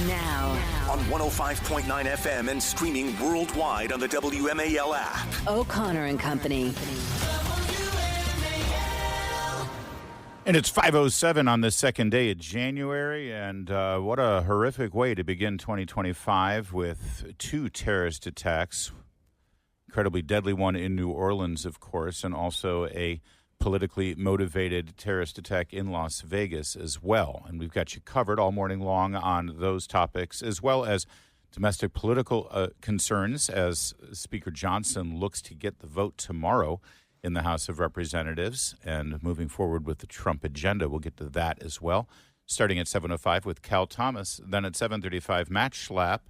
Now. On 105.9 FM and streaming worldwide on the WMAL app. O'Connor and Company. And it's 5:07 on the second day of January, and what a horrific way to begin 2025 with two terrorist attacks. Incredibly deadly one in New Orleans, of course, and also a politically motivated terrorist attack in Las Vegas as well. And we've got you covered all morning long on those topics, as well as domestic political concerns as Speaker Johnson looks to get the vote tomorrow in the House of Representatives and moving forward with the Trump agenda. We'll get to that as well. Starting at 7:05 with Cal Thomas. Then at 7:35, Matt Schlapp,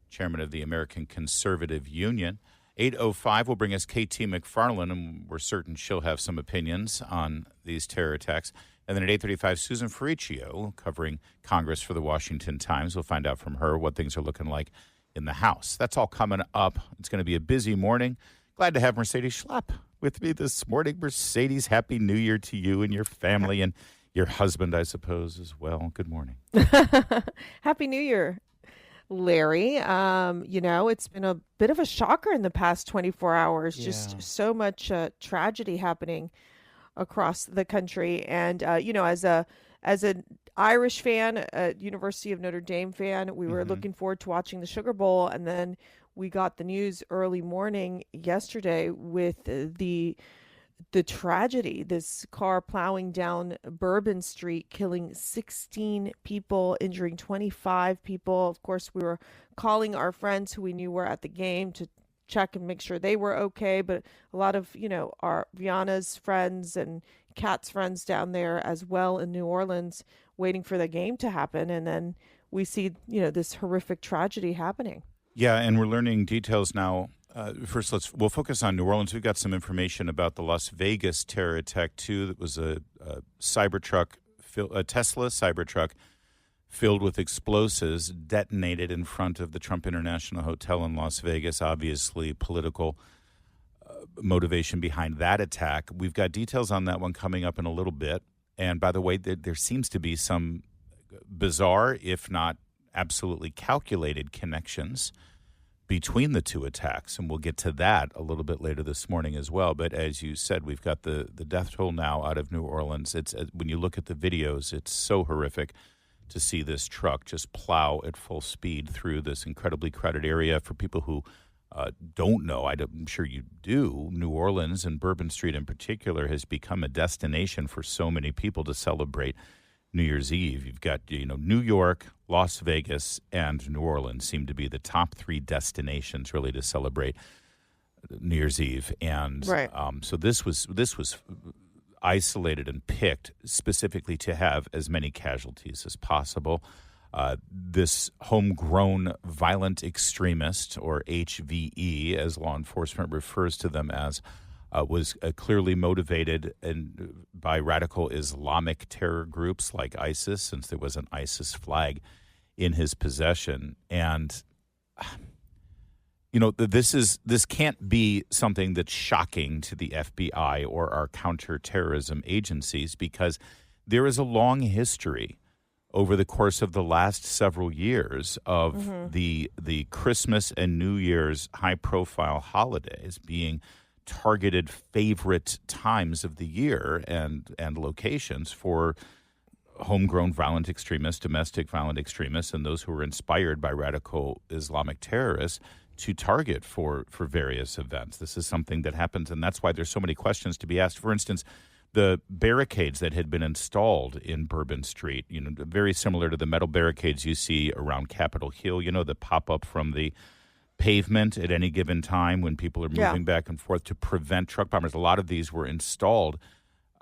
chairman of the American Conservative Union. 8:05 will bring us KT McFarland, and we're certain she'll have some opinions on these terror attacks. And then at 8:35, Susan Ferriccio, covering Congress for the Washington Times. We'll find out from her what things are looking like in the House. That's all coming up. It's going to be a busy morning. Glad to have Mercedes Schlapp with me this morning. Mercedes, Happy New Year to you and your family and your husband, I suppose, as well. Good morning. Happy New Year, Larry. It's been a bit of a shocker in the past 24 hours. Yeah. Just so much tragedy happening across the country. And, as an Irish fan, a University of Notre Dame fan, we were looking forward to watching the Sugar Bowl. And then we got the news early morning yesterday with the tragedy, this car plowing down Bourbon Street, killing 16 people, injuring 25 people. Of course, we were calling our friends who we knew were at the game to check and make sure they were okay. But a lot of, our Viana's friends and Kat's friends down there as well in New Orleans waiting for the game to happen. And then we see, this horrific tragedy happening. Yeah, and we're learning details now. First, we'll focus on New Orleans. We've got some information about the Las Vegas terror attack, too. That was a Cybertruck, a Tesla Cybertruck filled with explosives detonated in front of the Trump International Hotel in Las Vegas. Obviously, political motivation behind that attack. We've got details on that one coming up in a little bit. And by the way, there seems to be some bizarre, if not absolutely calculated connections between the two attacks, and we'll get to that a little bit later this morning as well. But as you said, we've got the death toll now out of New Orleans. It's when you look at the videos, it's so horrific to see this truck just plow at full speed through this incredibly crowded area. For people who don't know, I'm sure you do, New Orleans and Bourbon Street in particular has become a destination for so many people to celebrate New Year's Eve. You've got, New York, Las Vegas, and New Orleans seem to be the top three destinations really to celebrate New Year's Eve. And right. So this was isolated and picked specifically to have as many casualties as possible. This homegrown violent extremist, or HVE, as law enforcement refers to them as, was clearly motivated by radical Islamic terror groups like ISIS, since there was an ISIS flag in his possession. And, this can't be something that's shocking to the FBI or our counterterrorism agencies, because there is a long history over the course of the last several years of the Christmas and New Year's high-profile holidays being targeted favorite times of the year and locations for homegrown violent extremists, domestic violent extremists, and those who are inspired by radical Islamic terrorists to target for various events. This is something that happens, and that's why there's so many questions to be asked. For instance, the barricades that had been installed in Bourbon Street, very similar to the metal barricades you see around Capitol Hill, that pop up from the pavement at any given time when people are moving back and forth to prevent truck bombers. A lot of these were installed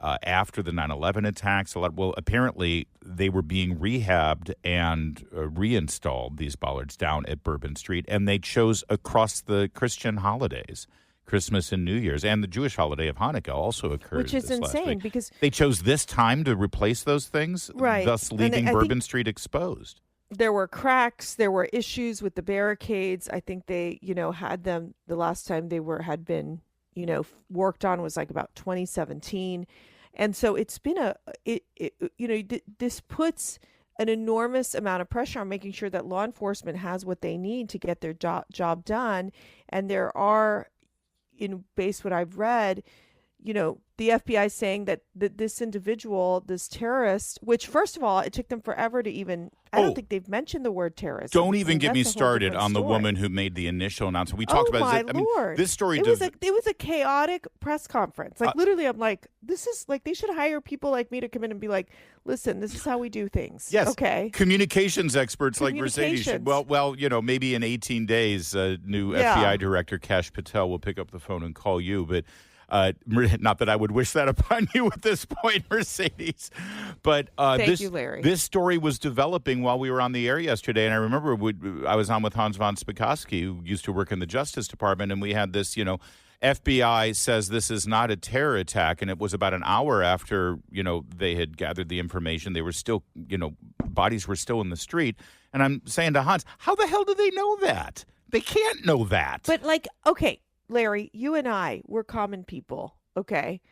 after the 9/11 attacks. Apparently they were being rehabbed and reinstalled, these bollards, down at Bourbon Street, and they chose across the Christian holidays, Christmas and New Year's, and the Jewish holiday of Hanukkah also occurred. Which is this last insane week. because they chose this time to replace those things, right, thus leaving Bourbon Street exposed. There were cracks. There were issues with the barricades. I think they, had them the last time they had been, worked on was like about 2017. And so it's been this puts an enormous amount of pressure on making sure that law enforcement has what they need to get their job done. And there are, based what I've read, the FBI saying that this individual, this terrorist, which first of all, it took them forever to even, I don't think they've mentioned the word terrorist. Don't even get me started on the woman who made the initial announcement. We talked about it. Lord. This story. It was a chaotic press conference. Like literally, I'm like, this is like, they should hire people like me to come in and be like, listen, this is how we do things. Yes. Okay. Communications experts like Mercedes. Well, maybe in 18 days, new FBI director Kash Patel will pick up the phone and call you, but. Not that I would wish that upon you at this point, Mercedes, but Thank you, Larry. This story was developing while we were on the air yesterday, and I remember I was on with Hans von Spakovsky, who used to work in the Justice Department, and we had this, FBI says this is not a terror attack, and it was about an hour after, they had gathered the information. They were still, bodies were still in the street, and I'm saying to Hans, how the hell do they know that? They can't know that. But okay. Larry, you and I, we're common people, okay?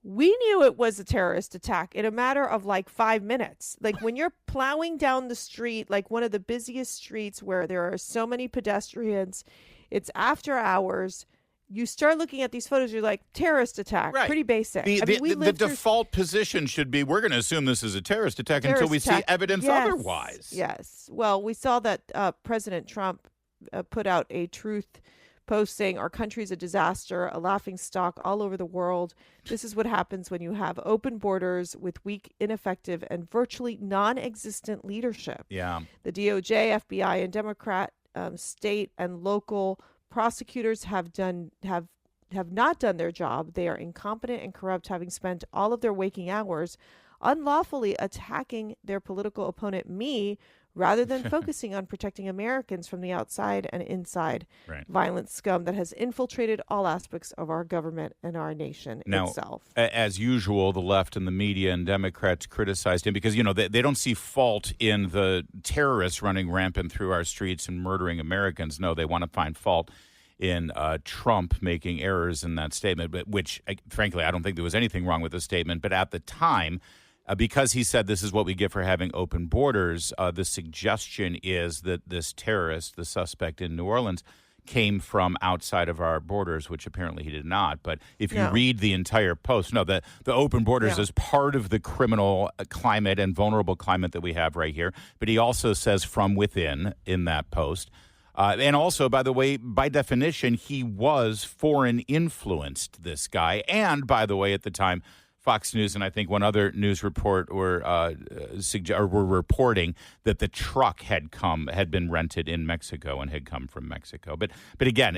We knew it was a terrorist attack in a matter of 5 minutes. Like when you're plowing down the street, like one of the busiest streets where there are so many pedestrians, it's after hours. You start looking at these photos, you're like, terrorist attack, right. Pretty basic. The default position should be, we're going to assume this is a terrorist attack until we see evidence otherwise. Yes. Well, we saw that President Trump put out a truth post saying our country's a disaster, a laughingstock all over the world. This is what happens when you have open borders with weak, ineffective, and virtually non-existent leadership. Yeah. The DOJ, FBI, and Democrat, state and local prosecutors have not done their job. They are incompetent and corrupt, having spent all of their waking hours unlawfully attacking their political opponent, me, rather than focusing on protecting Americans from the outside and inside violent scum that has infiltrated all aspects of our government and our nation itself. As usual, the left and the media and Democrats criticized him because, they don't see fault in the terrorists running rampant through our streets and murdering Americans. No, they want to find fault in Trump making errors in that statement, but which, frankly, I don't think there was anything wrong with the statement. But at the time, because he said this is what we get for having open borders, the suggestion is that this terrorist, the suspect in New Orleans, came from outside of our borders, which apparently he did not. But if you read the entire post, the open borders is part of the criminal climate and vulnerable climate that we have right here. But he also says from within in that post. And also, by the way, by definition, he was foreign influenced, this guy. And by the way, at the time, Fox News and I think one other news report were reporting that the truck had been rented in Mexico and had come from Mexico. But again,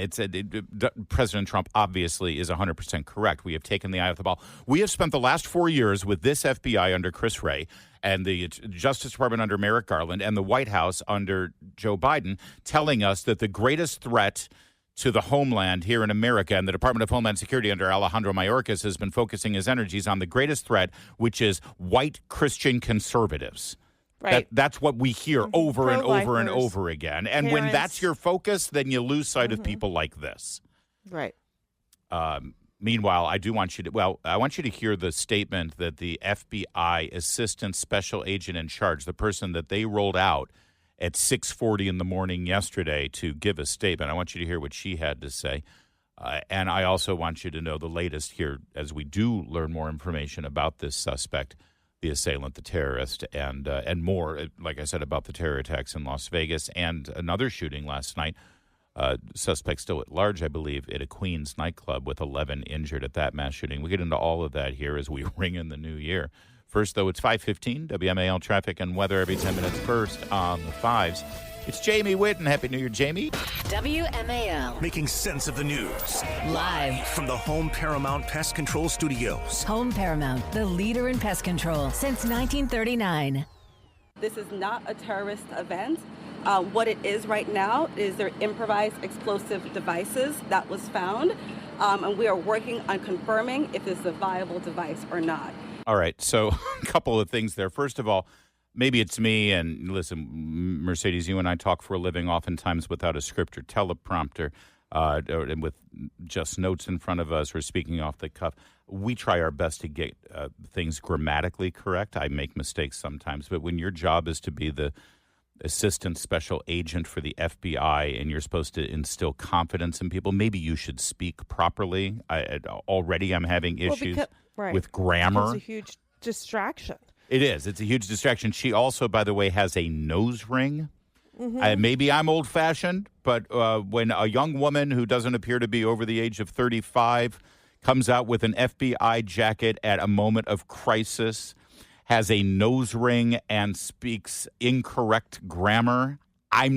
President Trump obviously is 100% correct. We have taken the eye off the ball. We have spent the last 4 years with this FBI under Chris Wray and the Justice Department under Merrick Garland and the White House under Joe Biden telling us that the greatest threat to the homeland here in America, and the Department of Homeland Security under Alejandro Mayorkas has been focusing his energies on the greatest threat, which is white Christian conservatives. Right. That's what we hear over and over and over again. And when that's your focus, then you lose sight of people like this. Right. Meanwhile, I want you to hear the statement that the FBI Assistant Special Agent in charge, the person that they rolled out at 6:40 in the morning yesterday to give a statement. I want you to hear what she had to say. And I also want you to know the latest here as we do learn more information about this suspect, the assailant, the terrorist, and more, like I said, about the terror attacks in Las Vegas and another shooting last night. Suspect still at large, I believe, at a Queens nightclub with 11 injured at that mass shooting. We'll get into all of that here as we ring in the new year. First, though, it's 5:15, WMAL traffic and weather every 10 minutes first on the fives. It's Jamie Whitten. Happy New Year, Jamie. WMAL. Making sense of the news. Live from the Home Paramount Pest Control Studios. Home Paramount, the leader in pest control since 1939. This is not a terrorist event. What it is right now is their improvised explosive devices that was found. And we are working on confirming if it's a viable device or not. All right, so a couple of things there. First of all, maybe it's me, and listen, Mercedes, you and I talk for a living oftentimes without a script or teleprompter, and with just notes in front of us or speaking off the cuff. we try our best to get things grammatically correct. I make mistakes sometimes, but when your job is to be the assistant special agent for the FBI and you're supposed to instill confidence in people, maybe you should speak properly. Already I'm having issues with grammar. It's a huge distraction. It is. It's a huge distraction. She also, by the way, has a nose ring. Maybe I'm old-fashioned, but when a young woman who doesn't appear to be over the age of 35 comes out with an FBI jacket at a moment of crisis, has a nose ring, and speaks incorrect grammar, I,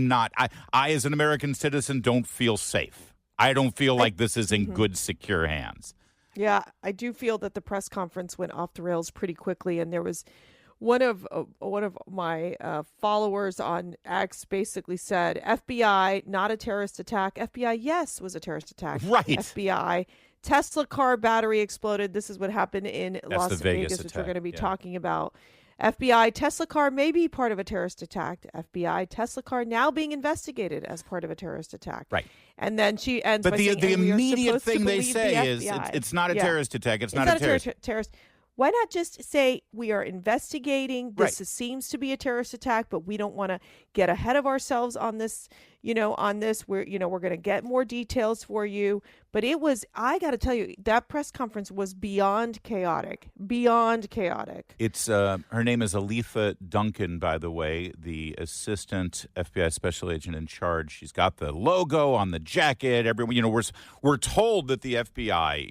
as an American citizen, don't feel safe. I don't feel like this is in good, secure hands. Yeah, I do feel that the press conference went off the rails pretty quickly, and there was one of my followers on X basically said, FBI, not a terrorist attack. FBI, yes, was a terrorist attack. Right. FBI, Tesla car battery exploded. This is what happened in Las Vegas, which we're going to be talking about. FBI, Tesla car may be part of a terrorist attack. FBI, Tesla car now being investigated as part of a terrorist attack. Right. And then she ends by saying, the immediate thing they the say is it's not a terrorist attack. It's not a terrorist. Why not just say we are investigating? This seems to be a terrorist attack, but we don't want to get ahead of ourselves on this. On this, we're going to get more details for you. But it was, I got to tell you, that press conference was beyond chaotic. It's her name is Aletha Duncan, by the way, the assistant FBI special agent in charge. She's got the logo on the jacket. Everyone, we're told that the FBI,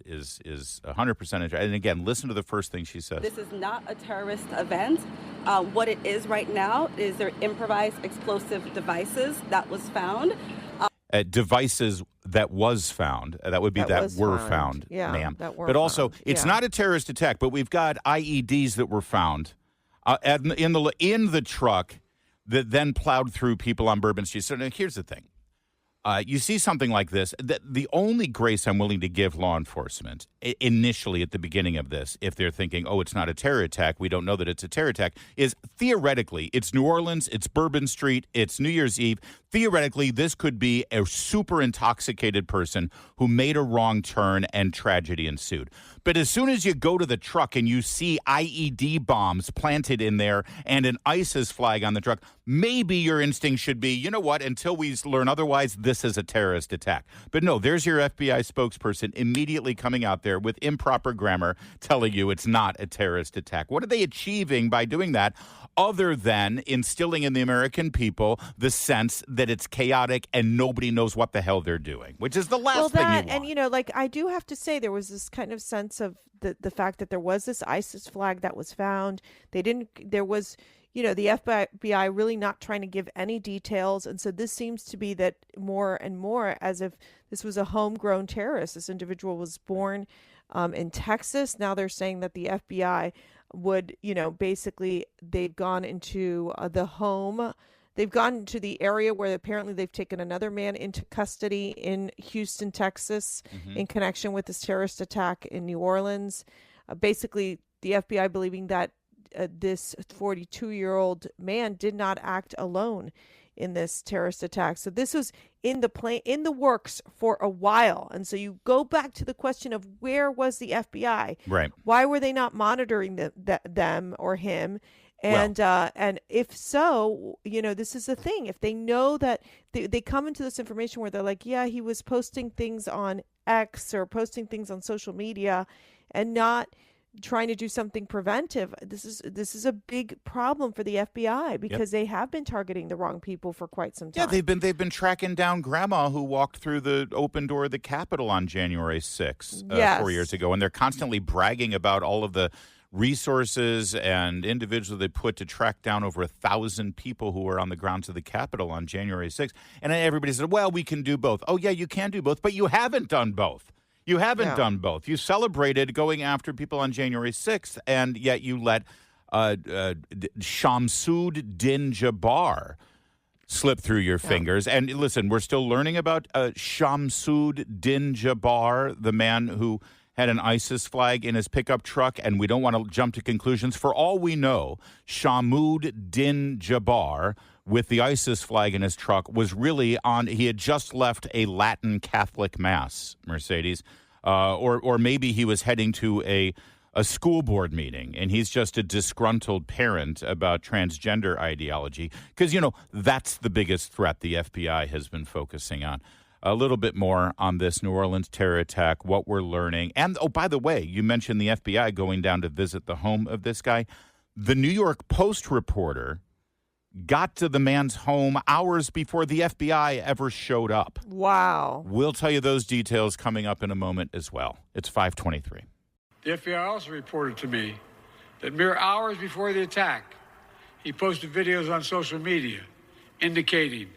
is 100% in charge. And again, listen to the first thing she says. This is not a terrorist event. What it is right now is their improvised explosive devices that was found. Devices that was found. That would be that were found, ma'am. But also, it's not a terrorist attack, but we've got IEDs that were found in the truck that then plowed through people on Bourbon Street. So now here's the thing. You see something like this, the only grace I'm willing to give law enforcement initially at the beginning of this, if they're thinking, oh, it's not a terror attack, we don't know that it's a terror attack, is theoretically, it's New Orleans, it's Bourbon Street, it's New Year's Eve. Theoretically, this could be a super intoxicated person who made a wrong turn and tragedy ensued. But as soon as you go to the truck and you see IED bombs planted in there and an ISIS flag on the truck, maybe your instinct should be, you know what, until we learn otherwise, this is a terrorist attack. But no, there's your FBI spokesperson immediately coming out there with improper grammar telling you it's not a terrorist attack. What are they achieving by doing that other than instilling in the American people the sense that it's chaotic and nobody knows what the hell they're doing, which is the last thing you want. And, I do have to say there was this kind of sense of the fact that there was this ISIS flag that was found. The FBI really not trying to give any details. And so this seems to be that more and more as if this was a homegrown terrorist. This individual was born in Texas. Now they're saying that the FBI would, basically they've gone into the home. They've gone to the area where apparently they've taken another man into custody in Houston, Texas, in connection with this terrorist attack in New Orleans. Basically, the FBI believing that this 42-year-old man did not act alone in this terrorist attack. So this was in the works for a while. And so you go back to the question of where was the FBI? Right. Why were they not monitoring them or him? And if so, this is the thing. If they know that they come into this information where they're like, yeah, he was posting things on X or posting things on social media and not trying to do something preventive. This is a big problem for the FBI because they have been targeting the wrong people for quite some time. Yeah, they've been tracking down Grandma who walked through the open door of the Capitol on January 6th 4 years ago, and they're constantly bragging about all of the resources and individuals they put to track down over 1,000 people who were on the grounds of the Capitol on January 6th. And everybody said, well, we can do both. Oh, yeah, you can do both, but you haven't done both. You haven't done both. You celebrated going after people on January 6th, and yet you let Shamsud Din Jabbar slip through your fingers. And listen, we're still learning about Shamsud Din Jabbar, the man who had an ISIS flag in his pickup truck, and we don't want to jump to conclusions. For all we know, Shamsud Din Jabbar, with the ISIS flag in his truck, was really he had just left a Latin Catholic mass, Mercedes, or maybe he was heading to a school board meeting and he's just a disgruntled parent about transgender ideology. Because, that's the biggest threat the FBI has been focusing on. A little bit more on this New Orleans terror attack, what we're learning. And, oh, by the way, you mentioned the FBI going down to visit the home of this guy. The New York Post reporter got to the man's home hours before the FBI ever showed up. Wow. We'll tell you those details coming up in a moment as well. It's 5:23. The FBI also reported to me that mere hours before the attack, he posted videos on social media indicating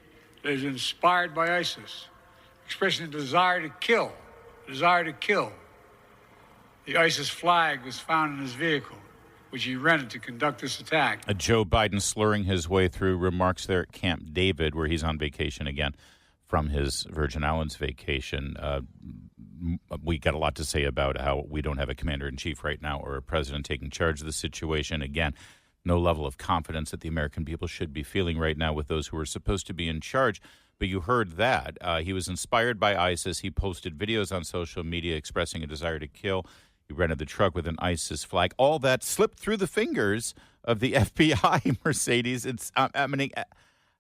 that he was inspired by ISIS, expressing a desire to kill. The ISIS flag was found in his vehicle, which he rented to conduct this attack. Joe Biden slurring his way through remarks there at Camp David, where he's on vacation again from his Virgin Islands vacation. We got a lot to say about how we don't have a commander-in-chief right now or a president taking charge of the situation. Again, no level of confidence that the American people should be feeling right now with those who are supposed to be in charge. But you heard that. He was inspired by ISIS. He posted videos on social media expressing a desire to kill. He rented the truck with an ISIS flag. All that slipped through the fingers of the FBI, Mercedes. It's,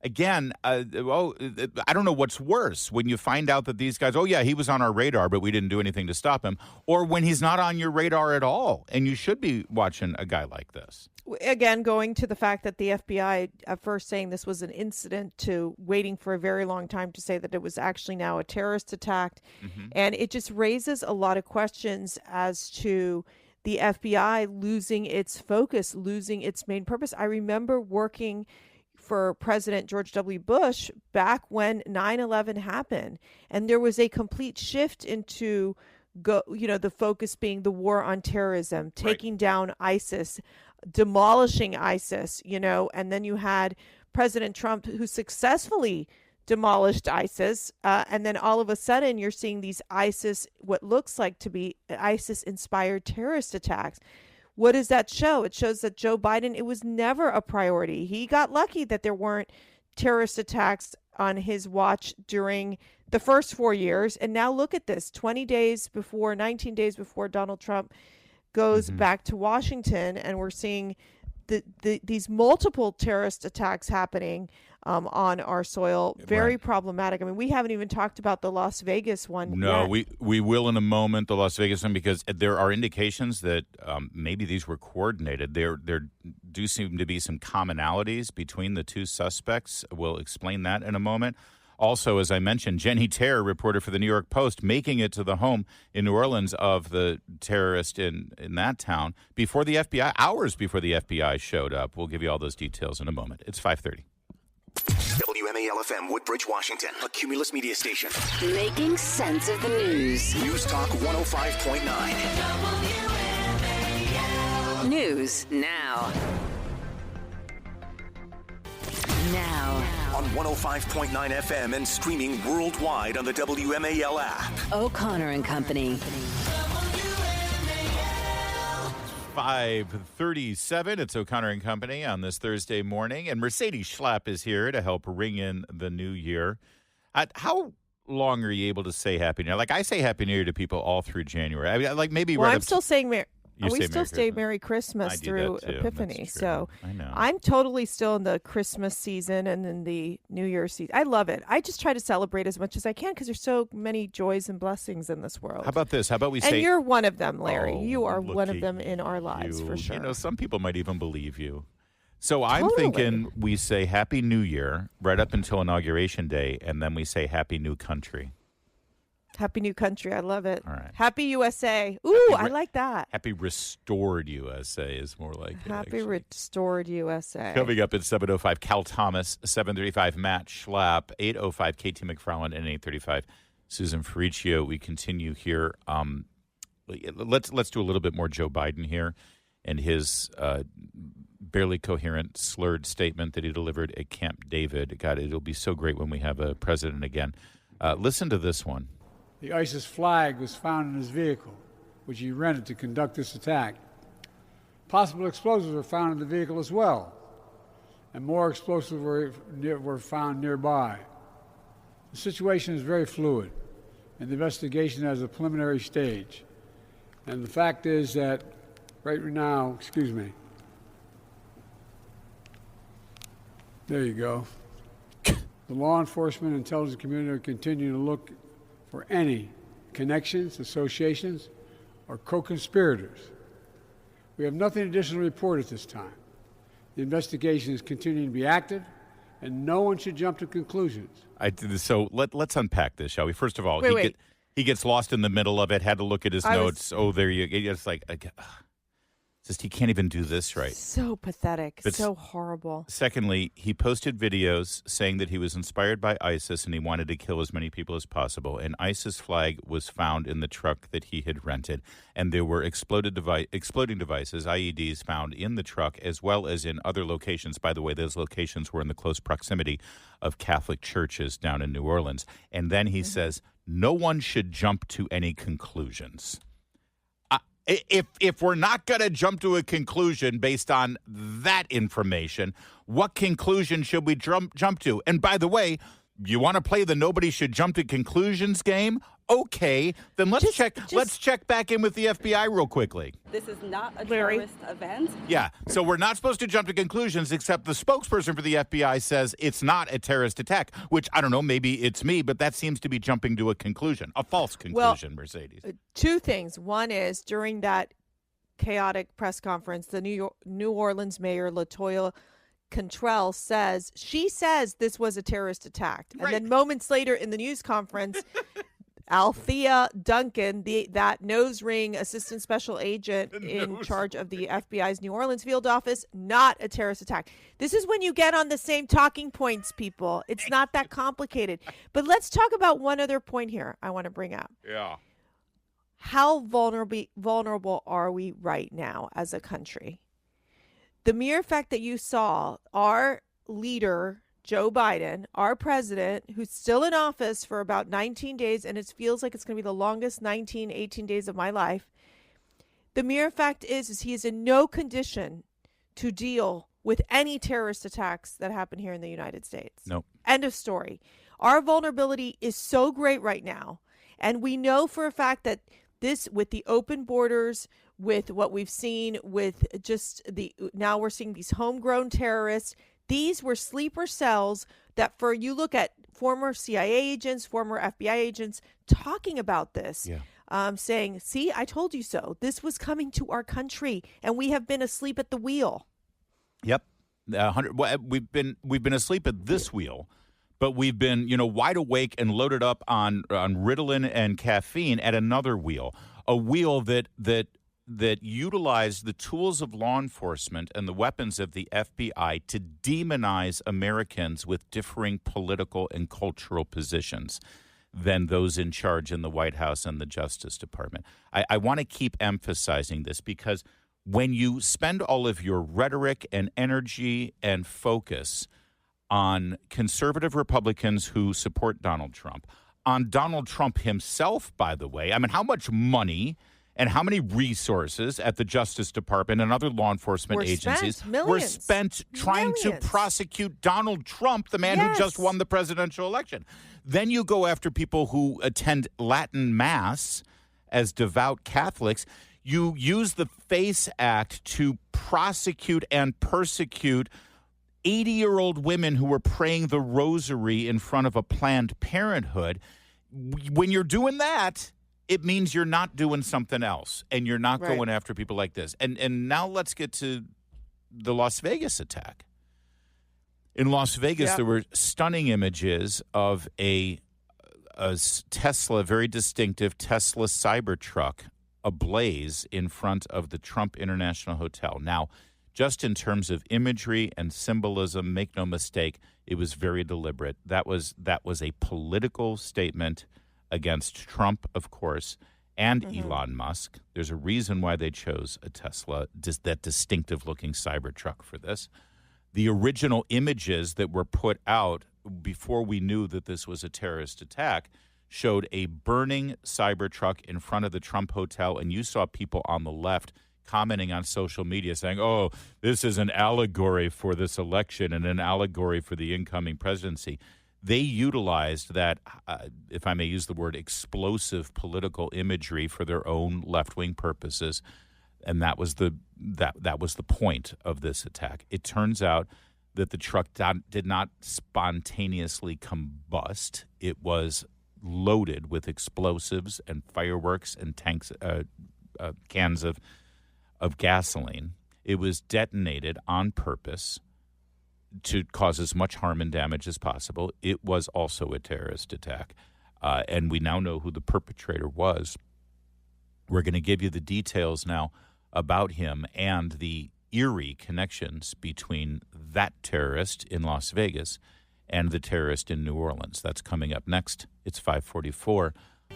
again, I don't know what's worse when you find out that these guys, he was on our radar, but we didn't do anything to stop him, or when he's not on your radar at all, and you should be watching a guy like this. Again, going to the fact that the FBI at first saying this was an incident to waiting for a very long time to say that it was actually now a terrorist attack. Mm-hmm. And it just raises a lot of questions as to the FBI losing its focus, losing its main purpose. I remember working for President George W. Bush back when 9/11 happened, and there was a complete shift into the focus being the war on terrorism, taking down ISIS, demolishing ISIS, and then you had President Trump who successfully demolished ISIS. And then all of a sudden you're seeing these what looks like to be ISIS inspired terrorist attacks. What does that show? It shows that Joe Biden, it was never a priority. He got lucky that there weren't terrorist attacks on his watch during the first 4 years. And now look at this, 19 days before Donald Trump goes back to Washington, and we're seeing these multiple terrorist attacks happening on our soil. Very problematic. I mean, we haven't even talked about the Las Vegas one. No, yet. we will in a moment, the Las Vegas one, because there are indications that maybe these were coordinated. There do seem to be some commonalities between the two suspects. We'll explain that in a moment. Also, as I mentioned, Jenny Terror, reporter for the New York Post, making it to the home in New Orleans of the terrorist in that town before the FBI, hours before the FBI showed up. We'll give you all those details in a moment. It's 5:30. WMAL-FM, Woodbridge, Washington, a Cumulus media station. Making sense of the news. News Talk 105.9. News now. On 105.9 FM and streaming worldwide on the WMAL app. O'Connor and Company. 5:37. It's O'Connor and Company on this Thursday morning, and Mercedes Schlapp is here to help ring in the new year. How long are you able to say Happy New Year? Like, I say Happy New Year to people all through January. I mean, like maybe well, right I'm still saying we still say Christmas. Merry Christmas through Epiphany. So I know. I'm totally still in the Christmas season and in the New Year's season. I love it. I just try to celebrate as much as I can because there's so many joys and blessings in this world. How about this? How about we say... And you're one of them, Larry. Oh, you are look one of at them in our lives, you. for sure. You know, some people might even believe you. So I'm Totally. thinking we say Happy New Year right up until Inauguration Day, and then we say Happy New Country. Happy New Country. I love it. All right. Happy USA. Ooh, I like that. Happy Restored USA is more like it, Happy actually. Restored USA. Coming up at 7:05, Cal Thomas, 7:35, Matt Schlapp, 8:05, KT McFarland, and 8:35, Susan Ferricchio. We continue here. Let's do a little bit more Joe Biden here and his barely coherent, slurred statement that he delivered at Camp David. God, it'll be so great when we have a president again. Listen to this one. The ISIS flag was found in his vehicle, which he rented to conduct this attack. Possible explosives were found in the vehicle as well, and more explosives were found nearby. The situation is very fluid. and the investigation has a preliminary stage. And the fact is that right now, excuse me, there you go. The law enforcement and intelligence community are continuing to look for any connections, associations, or co-conspirators. We have nothing additional to report at this time. The investigation is continuing to be active, and no one should jump to conclusions. So let's unpack this, shall we? First of all, Wait. He gets lost in the middle of it, had to look at his notes. There you go. It's like, just he can't even do this right. So pathetic. But so horrible. Secondly, he posted videos saying that he was inspired by ISIS and he wanted to kill as many people as possible. An ISIS flag was found in the truck that he had rented, and there were exploding devices, IEDs, found in the truck as well as in other locations. By the way, those locations were in the close proximity of Catholic churches down in New Orleans. And then he says, no one should jump to any conclusions. If we're not going to jump to a conclusion based on that information, what conclusion should we jump to? And by the way, you want to play the nobody should jump to conclusions game? Okay, then let's check back in with the FBI real quickly. This is not a Larry? terrorist event. Yeah, so we're not supposed to jump to conclusions, except the spokesperson for the FBI says it's not a terrorist attack, which, I don't know, maybe it's me, but that seems to be jumping to a conclusion, a false conclusion, Mercedes. Two things. One is during that chaotic press conference, the New Orleans mayor, LaToya Cantrell, says this was a terrorist attack. And then moments later in the news conference, Althea Duncan, that nose ring assistant special agent in charge of the FBI's New Orleans field office, not a terrorist attack. This is when you get on the same talking points, people. It's not that complicated. But let's talk about one other point here I want to bring up. Yeah. How vulnerable are we right now as a country? The mere fact that you saw our leader, Joe Biden, our president, who's still in office for about 19 days, and it feels like it's going to be the longest 19, 18 days of my life. The mere fact is he is in no condition to deal with any terrorist attacks that happen here in the United States. Nope. End of story. Our vulnerability is so great right now. And we know for a fact that this, with the open borders, with what we've seen with now we're seeing these homegrown terrorists. These were sleeper cells that you look at former CIA agents, former FBI agents talking about this, saying, see, I told you so. This was coming to our country and we have been asleep at the wheel. Yep. We've been asleep at this wheel, but we've been, wide awake and loaded up on Ritalin and caffeine at another wheel, a wheel that utilized the tools of law enforcement and the weapons of the FBI to demonize Americans with differing political and cultural positions than those in charge in the White House and the Justice Department. I want to keep emphasizing this because when you spend all of your rhetoric and energy and focus on conservative Republicans who support Donald Trump, on Donald Trump himself, by the way, I mean, how much money and how many resources at the Justice Department and other law enforcement agencies were spent trying to prosecute Donald Trump, the man who just won the presidential election. Then you go after people who attend Latin Mass as devout Catholics. You use the FACE Act to prosecute and persecute 80-year-old women who were praying the rosary in front of a Planned Parenthood. When you're doing that, it means you're not doing something else, and you're not going after people like this. And now let's get to the Las Vegas attack. In Las Vegas, there were stunning images of a Tesla, very distinctive Tesla Cybertruck, ablaze in front of the Trump International Hotel. Now, just in terms of imagery and symbolism, make no mistake, it was very deliberate. That was a political statement against Trump, of course, and Elon Musk. There's a reason why they chose a Tesla, that distinctive-looking Cybertruck for this. The original images that were put out before we knew that this was a terrorist attack showed a burning Cybertruck in front of the Trump Hotel, and you saw people on the left commenting on social media saying, oh, this is an allegory for this election and an allegory for the incoming presidency. They utilized that, if I may use the word, explosive political imagery for their own left-wing purposes, and that was the point of this attack. It turns out that the truck did not spontaneously combust. It was loaded with explosives and fireworks and tanks, cans of gasoline. It was detonated on purpose to cause as much harm and damage as possible. It was also a terrorist attack, and we now know who the perpetrator was. We're going to give you the details now about him and the eerie connections between that terrorist in Las Vegas and the terrorist in New Orleans. That's coming up next. It's 5:44.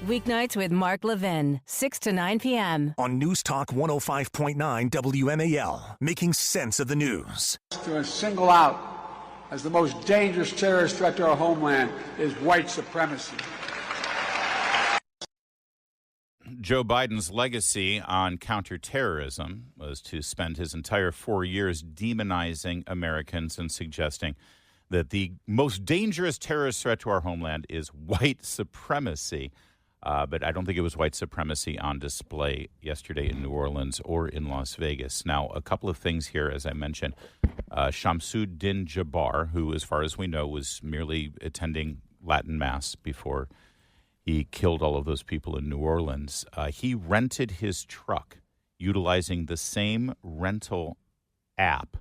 Weeknights with Mark Levin, 6 to 9 p.m. On News Talk 105.9 WMAL, making sense of the news. To single out as the most dangerous terrorist threat to our homeland is white supremacy. Joe Biden's legacy on counterterrorism was to spend his entire 4 years demonizing Americans and suggesting that the most dangerous terrorist threat to our homeland is white supremacy. But I don't think it was white supremacy on display yesterday in New Orleans or in Las Vegas. Now, a couple of things here, as I mentioned. Shamsuddin Jabbar, who, as far as we know, was merely attending Latin Mass before he killed all of those people in New Orleans. He rented his truck utilizing the same rental app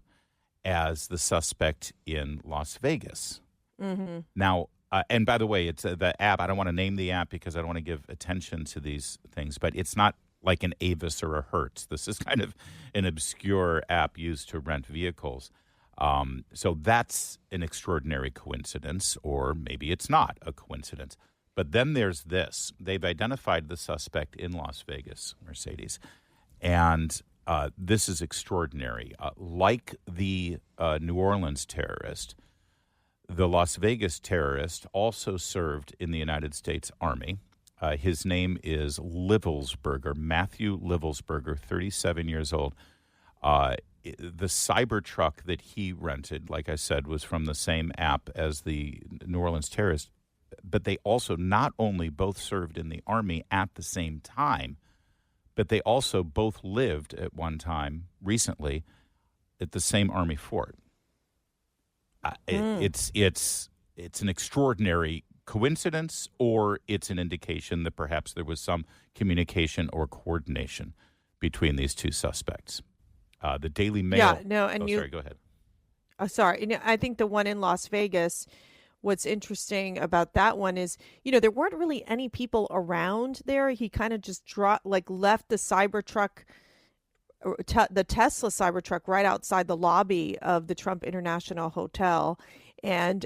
as the suspect in Las Vegas. Mm-hmm. Now, and by the way, it's the app. I don't want to name the app because I don't want to give attention to these things, but it's not like an Avis or a Hertz. This is kind of an obscure app used to rent vehicles. So that's an extraordinary coincidence, or maybe it's not a coincidence. But then there's this. They've identified the suspect in Las Vegas, Mercedes, and this is extraordinary. Like the New Orleans terrorist, the Las Vegas terrorist also served in the United States Army. His name is Livelsberger, Matthew Livelsberger, 37 years old. The Cybertruck that he rented, like I said, was from the same app as the New Orleans terrorist. But they also not only both served in the Army at the same time, but they also both lived at one time recently at the same Army fort. It's an extraordinary coincidence, or it's an indication that perhaps there was some communication or coordination between these two suspects. The Daily Mail. Yeah, no, and sorry, go ahead. Sorry, I think the one in Las Vegas, what's interesting about that one is, there weren't really any people around there. He kind of just left the Cybertruck, the Tesla Cybertruck, right outside the lobby of the Trump International Hotel, and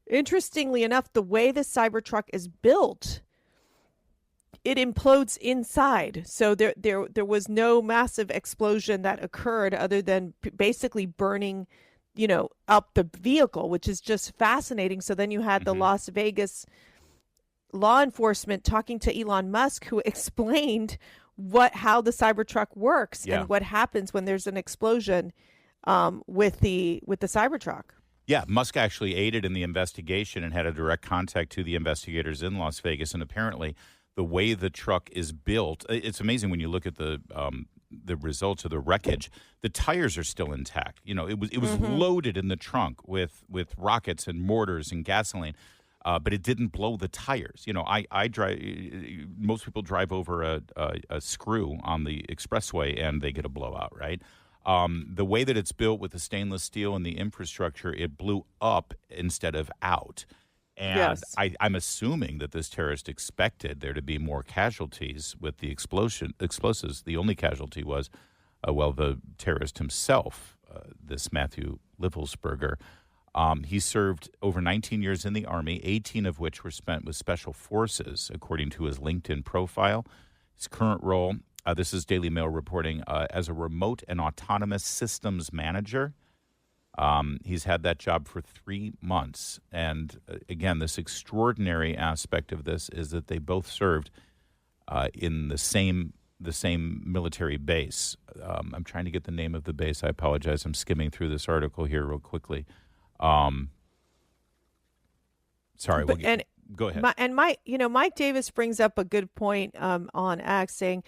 interestingly enough, the way the Cybertruck is built, it implodes inside. So there was no massive explosion that occurred other than basically burning, up the vehicle, which is just fascinating. So then you had the Las Vegas law enforcement talking to Elon Musk, who explained how the Cybertruck works and what happens when there's an explosion with the Cybertruck. Yeah, Musk actually aided in the investigation and had a direct contact to the investigators in Las Vegas. And apparently the way the truck is built, it's amazing when you look at the results of the wreckage. The tires are still intact. It was loaded in the trunk with rockets and mortars and gasoline, but it didn't blow the tires. I drive. Most people drive over a screw on the expressway and they get a blowout, right? The way that it's built with the stainless steel and the infrastructure, it blew up instead of out. And yes. I'm assuming that this terrorist expected there to be more casualties with the explosives. The only casualty was, the terrorist himself, this Matthew Livelsberger. He served over 19 years in the Army, 18 of which were spent with Special Forces, according to his LinkedIn profile. His current role, this is Daily Mail reporting, as a remote and autonomous systems manager. He's had that job for 3 months. And again, this extraordinary aspect of this is that they both served in the same military base. I'm trying to get the name of the base. I apologize. I'm skimming through this article here real quickly. Sorry, But, and go ahead. Mike Davis brings up a good point on X, saying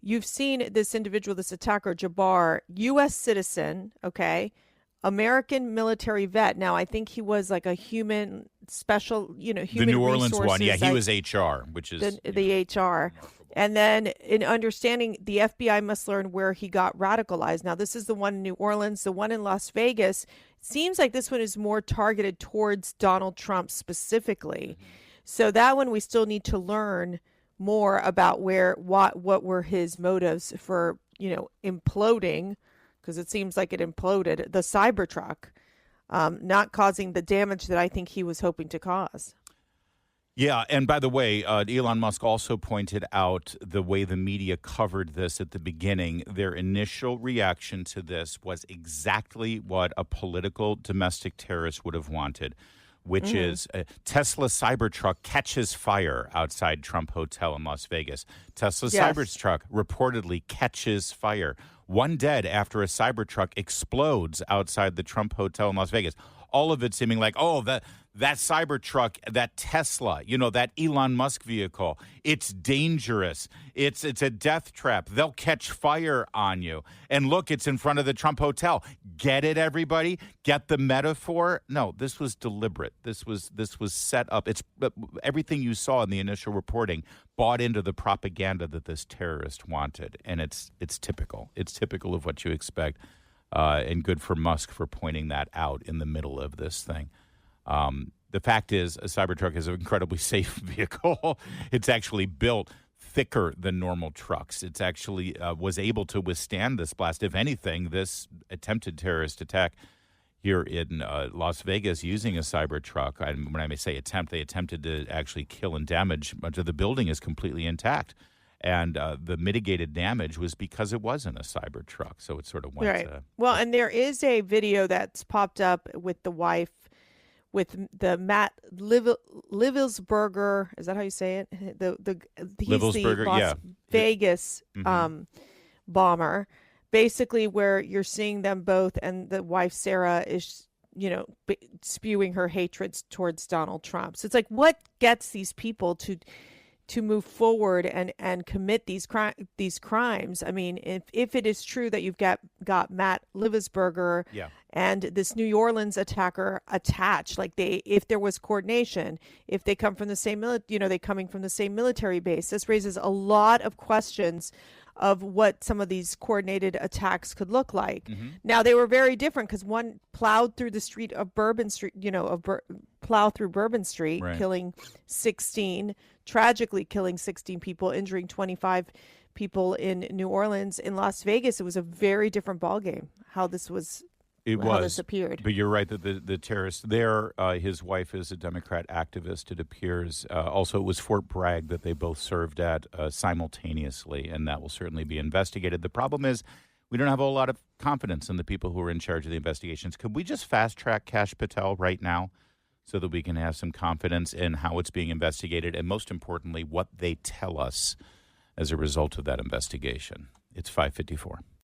you've seen this individual, this attacker, Jabbar, U.S. citizen, okay, American military vet. Now, I think he was like a human human the New Orleans resources, one, yeah, he was HR, which is the HR. And then in understanding, the FBI must learn where he got radicalized. Now, this is the one in New Orleans. The one in Las Vegas, it seems like this one is more targeted towards Donald Trump specifically. So that one we still need to learn more about what were his motives for, imploding, because it seems like it imploded, the Cybertruck, not causing the damage that I think he was hoping to cause. Yeah, and by the way, Elon Musk also pointed out the way the media covered this at the beginning. Their initial reaction to this was exactly what a political domestic terrorist would have wanted, which is Tesla Cybertruck catches fire outside Trump Hotel in Las Vegas. Tesla Cybertruck reportedly catches fire. One dead after a Cybertruck explodes outside the Trump Hotel in Las Vegas. All of it seeming like, that Cybertruck, that Tesla, that Elon Musk vehicle, it's dangerous. It's a death trap. They'll catch fire on you. And look, it's in front of the Trump Hotel. Get it, everybody? Get the metaphor? No, this was deliberate. This was set up. It's everything you saw in the initial reporting bought into the propaganda that this terrorist wanted, and it's typical. It's typical of what you expect, and good for Musk for pointing that out in the middle of this thing. The fact is, a Cybertruck is an incredibly safe vehicle. It's actually built thicker than normal trucks. It's actually was able to withstand this blast. If anything, this attempted terrorist attack here in Las Vegas using a Cybertruck, when I may say attempt, they attempted to actually kill and damage. Much of the building is completely intact. And the mitigated damage was because it wasn't a Cybertruck. So it sort of went right. Well, and there is a video that's popped up with the wife, with the Matt Livelsberger, is that how you say it? He's the Las Vegas bomber. Basically, where you're seeing them both, and the wife Sarah is, spewing her hatred towards Donald Trump. So it's like, what gets these people to move forward and commit these crimes? I mean, if it is true that you've got Matt Livelsberger and this New Orleans attacker attached, like if there was coordination, if they come from the same they coming from the same military base, this raises a lot of questions of what some of these coordinated attacks could look like. Now, they were very different because one plowed through the street of Bourbon Street, plow through Bourbon Street, right, tragically killing 16 people, injuring 25 people in New Orleans. In Las Vegas, it was a very different ballgame, how this appeared. But you're right that the terrorist there, his wife is a Democrat activist, it appears. Also, it was Fort Bragg that they both served at simultaneously, and that will certainly be investigated. The problem is we don't have a whole lot of confidence in the people who are in charge of the investigations. Could we just fast-track Kash Patel right now so that we can have some confidence in how it's being investigated and, most importantly, what they tell us as a result of that investigation? It's 5:54.